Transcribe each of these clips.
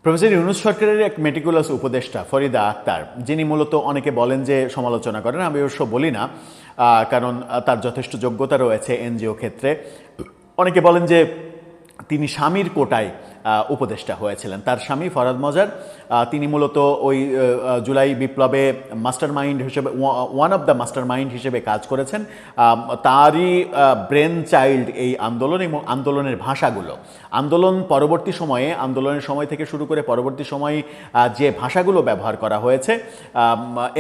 Professor Yunus সরকারের এক meticulous উপদেষ্টা ফরিদা আক্তার, যিনি মূলত অনেকে বলেন যে সমালোচনা করেন, আমি অবশ্য বলি না, কারণ তার যথেষ্ট যোগ্যতা রয়েছে এনজিও ক্ষেত্রে। অনেকে বলেন যে তিনি স্বামীর কোটায় উপদেষ্টা হয়েছিলেন। তার স্বামী ফরহাদ মজার, তিনি মূলত ওই জুলাই বিপ্লবে মাস্টার মাইন্ড হিসেবে, one of the master mind হিসেবে কাজ করেছেন। তারই ব্রেন চাইল্ড এই আন্দোলন এবং আন্দোলনের ভাষাগুলো, আন্দোলন পরবর্তী সময়ে, আন্দোলনের সময় থেকে শুরু করে পরবর্তী সময়ে যে ভাষাগুলো ব্যবহার করা হয়েছে,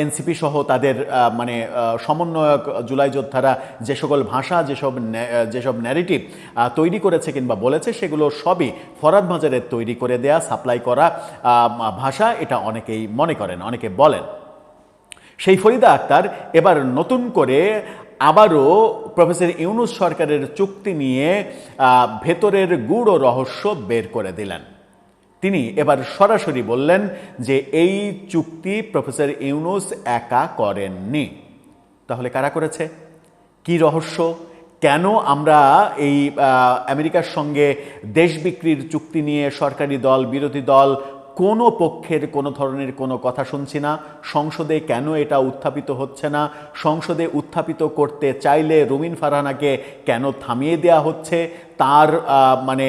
এনসিপি সহ তাদের মানে সমন্বয়ক জুলাই যোদ্ধারা যে সকল ভাষা, যেসব ন্যারেটিভ তৈরি করেছে কিংবা বলেছে, সেগুলো সবই ফরহাদ মজারের তৈরি করে দেয়া, সাপ্লাই করা ভাষা, এটা অনেকেই মনে করেন, অনেকে বলেন। সেই ফরিদা আক্তার এবার নতুন করে আবারও প্রফেসর ইউনূস সরকারের চুক্তি নিয়ে ভেতরের গূঢ় রহস্য বের করে দিলেন। তিনি এবার সরাসরি বললেন যে এই চুক্তি প্রফেসর ইউনূস একা করেননি। তাহলে কারা করেছে? কি রহস্য? কেন আমরা এই আমেরিকার সঙ্গে দেশ বিক্রির চুক্তি নিয়ে সরকারি দল, বিরোধী দল, কোনো পক্ষের কোনো ধরনের কোনো কথা শুনছি না? সংসদে কেন এটা উত্থাপিত হচ্ছে না? সংসদে উত্থাপিত করতে চাইলে রুমিন ফারহানাকে কেন থামিয়ে দেওয়া হচ্ছে? তার মানে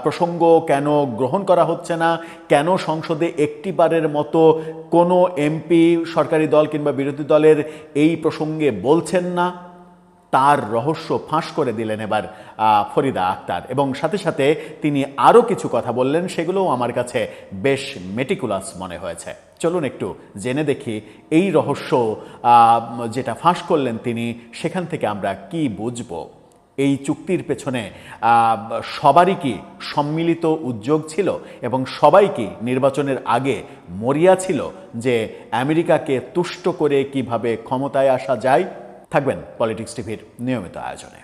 প্রসঙ্গ কেন গ্রহণ করা হচ্ছে না? কেন সংসদে একটিবারের মতো কোনো এমপি সরকারি দল কিংবা বিরোধী দলের এই প্রসঙ্গে বলছেন না? তার রহস্য ফাঁস করে দিলেন এবার ফরিদা আক্তার, এবং সাথে সাথে তিনি আরও কিছু কথা বললেন, সেগুলোও আমার কাছে বেশ মেটিকুলাস মনে হয়েছে। চলুন একটু জেনে দেখি এই রহস্য যেটা ফাঁস করলেন তিনি, সেখান থেকে আমরা কি বুঝব। এই চুক্তির পেছনে সবারই কি সম্মিলিত উদ্যোগ ছিল এবং সবাই কি নির্বাচনের আগে মরিয়া ছিল যে আমেরিকাকে তুষ্ট করে কিভাবে ক্ষমতায় আসা যায়? থাকবেন পলিটিক্স টিভির নিয়মিত আয়োজনে।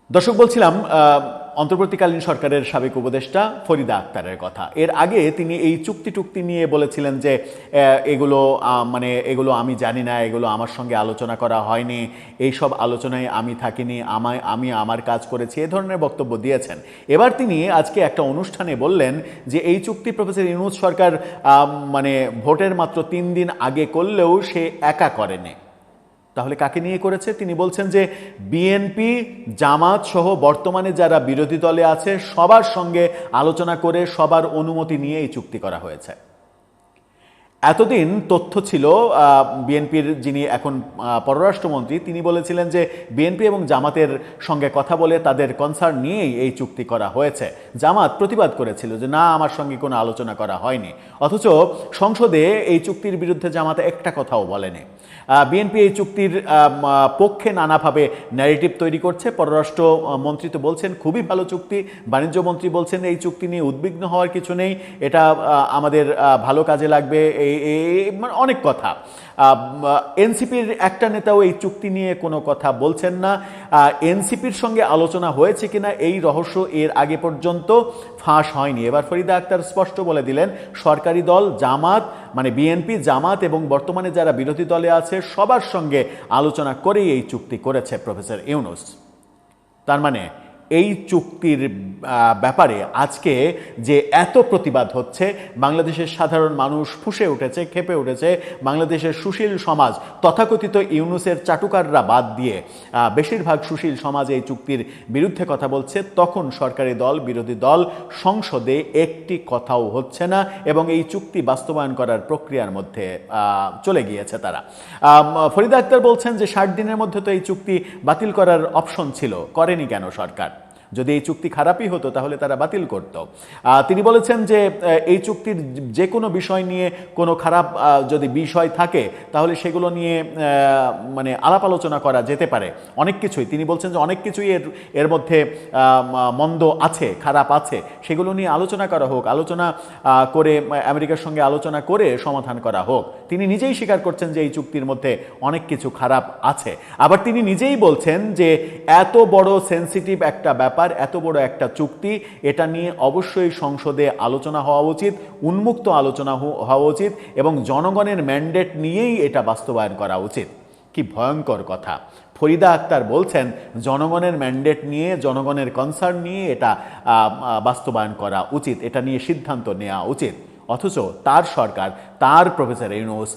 দর্শক, বলছিলাম অন্তর্বর্তীকালীন সরকারের সাবেক উপদেষ্টা ফরিদা আক্তারের কথা। এর আগে তিনি এই চুক্তি নিয়ে বলেছিলেন যে এগুলো আমি জানি না, এগুলো আমার সঙ্গে আলোচনা করা হয়নি, এইসব আলোচনায় আমি থাকিনি, আমি আমার কাজ করেছি, এ ধরনের বক্তব্য দিয়েছেন। এবার তিনি আজকে একটা অনুষ্ঠানে বললেন যে এই চুক্তি প্রফেসর ইউনূস সরকার ভোটের মাত্র 3 দিন আগে করলেও সে একা করেনি। তাহলে কাকে নিয়ে করেছে? তিনি বলছেন যে বিএনপি, জামাত সহ বর্তমানে যারা বিরোধী দলে আছে সবার সঙ্গে আলোচনা করে সবার অনুমতি নিয়ে এই চুক্তি করা হয়েছে। এতদিন তথ্য ছিল, বিএনপির যিনি এখন পররাষ্ট্রমন্ত্রী, তিনি বলেছিলেন যে বিএনপি এবং জামাতের সঙ্গে কথা বলে তাদের কনসার্ন নিয়েই এই চুক্তি করা হয়েছে। জামাত প্রতিবাদ করেছিল যে না, আমার সঙ্গে কোনো আলোচনা করা হয়নি। অথচ সংসদে এই চুক্তির বিরুদ্ধে জামাত একটা কথাও বলেনি। বিএনপি এই চুক্তির পক্ষে নানাভাবে ন্যারেটিভ তৈরি করছে। পররাষ্ট্র মন্ত্রী তো বলছেন খুবই ভালো চুক্তি, বাণিজ্যমন্ত্রী বলছেন এই চুক্তি নিয়ে উদ্বিগ্ন হওয়ার কিছু নেই, এটা আমাদের ভালো কাজে লাগবে, অনেক কথা। এনসিপির একটা নেতাও এই চুক্তি নিয়ে কোনো কথা বলছেন না। এনসিপির সঙ্গে আলোচনা হয়েছে কিনা এই রহস্য এর আগে পর্যন্ত ফাঁস হয়নি। এবার ফরিদা আক্তার স্পষ্ট বলে দিলেন সরকারি দল জামাত, বিএনপি, জামাত এবং বর্তমানে যারা বিরোধী দলে আছে সবার সঙ্গে আলোচনা করেই এই চুক্তি করেছে প্রফেসর ইউনূস। তার মানে এই চুক্তির ব্যাপারে আজকে যে এত প্রতিবাদ হচ্ছে, বাংলাদেশের সাধারণ মানুষ ফুঁসে উঠেছে, ক্ষেপে উঠেছে, বাংলাদেশের সুশীল সমাজ, তথাকথিত ইউনূসের চাটুকাররা বাদ দিয়ে বেশিরভাগ সুশীল সমাজ এই চুক্তির বিরুদ্ধে কথা বলছে, তখন সরকারি দল, বিরোধী দল সংসদে একটি কথাও হচ্ছে না এবং এই চুক্তি বাস্তবায়ন করার প্রক্রিয়ার মধ্যে চলে গিয়েছে তারা। ফরিদা আক্তার বলছেন যে 60 দিনের মধ্যে তো এই চুক্তি বাতিল করার অপশন ছিল, করেনি কেন সরকার? যদি এই চুক্তি খারাপই হতো তাহলে তারা বাতিল করত। তিনি বলেছেন যে এই চুক্তির যে কোনো বিষয় নিয়ে কোনো খারাপ যদি বিষয় থাকে তাহলে সেগুলো নিয়ে আলাপ আলোচনা করা যেতে পারে। অনেক কিছুই তিনি বলছেন যে অনেক কিছুই এর মধ্যে মন্দ আছে, খারাপ আছে, সেগুলো নিয়ে আলোচনা করা হোক, আলোচনা করে আমেরিকার সঙ্গে আলোচনা করে সমাধান করা হোক। তিনি নিজেই স্বীকার করছেন যে এই চুক্তির মধ্যে অনেক কিছু খারাপ আছে। আবার তিনি নিজেই বলছেন যে এত বড় সেন্সিটিভ একটা ব্যাপার, এত বড় একটা চুক্তি, এটা নিয়ে অবশ্যই সংসদে আলোচনা হওয়া উচিত, উন্মুক্ত আলোচনা হওয়া উচিত এবং জনগণের ম্যান্ডেট নিয়েই এটা বাস্তবায়ন করা উচিত। কি ভয়ঙ্কর কথা! ফরিদা আক্তার বলছেন জনগণের ম্যান্ডেট নিয়ে, জনগণের কনসার্ন নিয়ে এটা বাস্তবায়ন করা উচিত, এটা নিয়ে সিদ্ধান্ত নেওয়া উচিত। অথচ তার সরকার, তার প্রফেসর ইউনূস,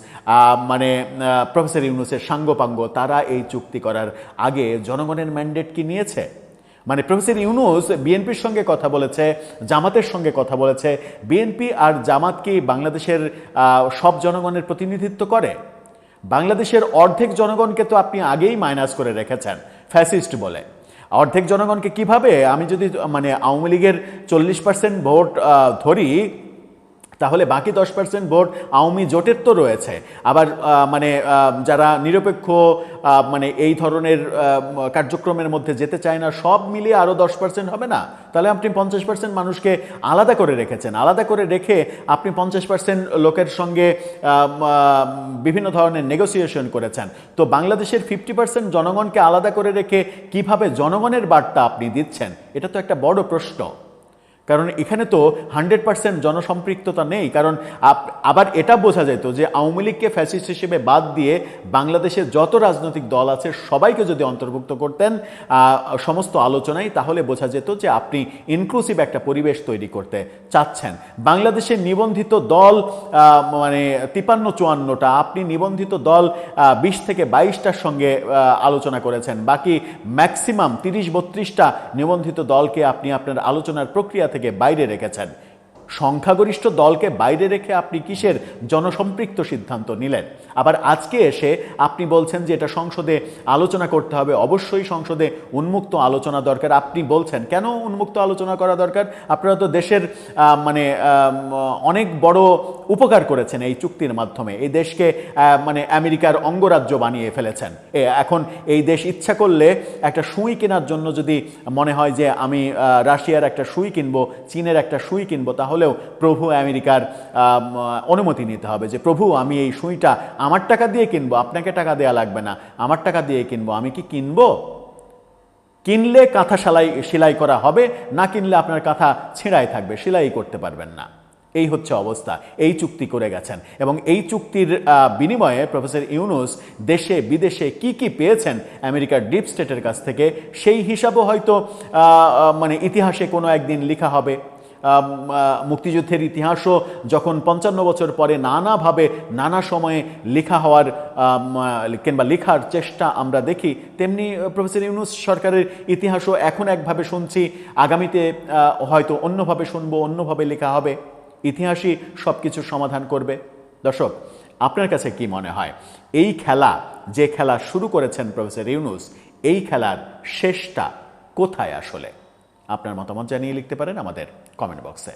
প্রফেসর ইউনূসের সাঙ্গপাঙ্গ, তারা এই চুক্তি করার আগে জনগণের ম্যান্ডেট কি নিয়েছে? প্রফেসর ইউনূস বিএনপির সঙ্গে কথা বলেছে, জামাতের সঙ্গে কথা বলেছে। বিএনপি আর জামাত কি বাংলাদেশের সব জনগণের প্রতিনিধিত্ব করে? বাংলাদেশের অর্ধেক জনগণকে তো আপনি আগেই মাইনাস করে রেখেছেন ফ্যাসিস্ট বলে। অর্ধেক জনগণকে কিভাবে, আমি যদি আওয়ামী লীগের 40% ভোট ধরি, তাহলে বাকি 10% ভোট আওয়ামী জোটের তো রয়েছে। আবার যারা নিরপেক্ষ এই ধরনের কার্যক্রমের মধ্যে যেতে চায় না, সব মিলিয়ে আরও 10% হবে না? তাহলে আপনি 50% মানুষকে আলাদা করে রেখেছেন। আলাদা করে রেখে আপনি 50% লোকের সঙ্গে বিভিন্ন ধরনের নেগোসিয়েশন করেছেন। তো বাংলাদেশের 50% জনগণকে আলাদা করে রেখে কিভাবে জনগণের বার্তা আপনি দিচ্ছেন? এটা তো একটা বড় প্রশ্ন। কারণ এখানে তো 100% জনসম্পৃক্ততা নেই। কারণ আবার এটা বোঝা যেত যে আওয়ামী লীগকে ফ্যাসিস্ট হিসেবে বাদ দিয়ে বাংলাদেশের যত রাজনৈতিক দল আছে সবাইকে যদি অন্তর্ভুক্ত করতেন সমস্ত আলোচনায়, তাহলে বোঝা যেত যে আপনি ইনক্লুসিভ একটা পরিবেশ তৈরি করতে চাচ্ছেন। বাংলাদেশের নিবন্ধিত দল 53-54টা, আপনি নিবন্ধিত দল 20 থেকে 22টার সঙ্গে আলোচনা করেছেন। বাকি ম্যাক্সিমাম 30-32টা নিবন্ধিত দলকে আপনি আপনার আলোচনার প্রক্রিয়া থেকে বাইরে রেখেছেন। সংখ্যাগরিষ্ঠ দলকে বাইরে রেখে আপনি কিসের জনসম্পৃক্ত সিদ্ধান্ত নিলেন? আবার আজকে এসে আপনি বলছেন যে এটা সংসদে আলোচনা করতে হবে। অবশ্যই সংসদে উন্মুক্ত আলোচনা দরকার। আপনি বলছেন কেন উন্মুক্ত আলোচনা করা দরকার? আপনারা তো দেশের অনেক বড় উপকার করেছেন এই চুক্তির মাধ্যমে। এই দেশকে আমেরিকার অঙ্গরাজ্য বানিয়ে ফেলেছেন। এখন এই দেশ ইচ্ছা করলে একটা সুই কেনার জন্য যদি মনে হয় যে আমি রাশিয়ার একটা সুই কিনবো, চীনের একটা সুই কিনবো, তাহলেও প্রভু আমেরিকার অনুমতি নিতে হবে যে প্রভু আমি এই সুইটা আমার টাকা দিয়ে কিনবো, আপনাকে টাকা দেয়া লাগবে না, আমার টাকা দিয়ে কিনবো। আমি কি কিনবো? কিনলে কাঁথা সেলাই করা হবে, না কিনলে আপনার কাঁথা ছেঁড়াই থাকবে, সেলাই করতে পারবেন না। এই হচ্ছে অবস্থা। এই চুক্তি করে গেছেন এবং এই চুক্তির বিনিময়ে প্রফেসর ইউনূস দেশে বিদেশে কি কি পেয়েছেন আমেরিকার ডিপ স্টেটের কাছ থেকে, সেই হিসাবও হয়তো ইতিহাসে কোনো একদিন লেখা হবে। মুক্তিযুদ্ধের ইতিহাসও যখন 55 বছর পরে নানাভাবে নানা সময়ে লেখা হওয়ার কিংবা লেখার চেষ্টা আমরা দেখি, তেমনি প্রফেসর ইউনূস সরকারের ইতিহাসও এখন একভাবে শুনছি, আগামীতে হয়তো অন্যভাবে শুনবো, অন্যভাবে লেখা হবে। ইতিহাসই সব কিছুর সমাধান করবে। দর্শক, আপনার কাছে কি মনে হয় এই খেলা, যে খেলা শুরু করেছেন প্রফেসর ইউনূস, এই খেলার শেষটা কোথায় আসলে? আপনার মতামত জানিয়ে লিখতে পারেন আমাদের কমেন্ট বক্সে।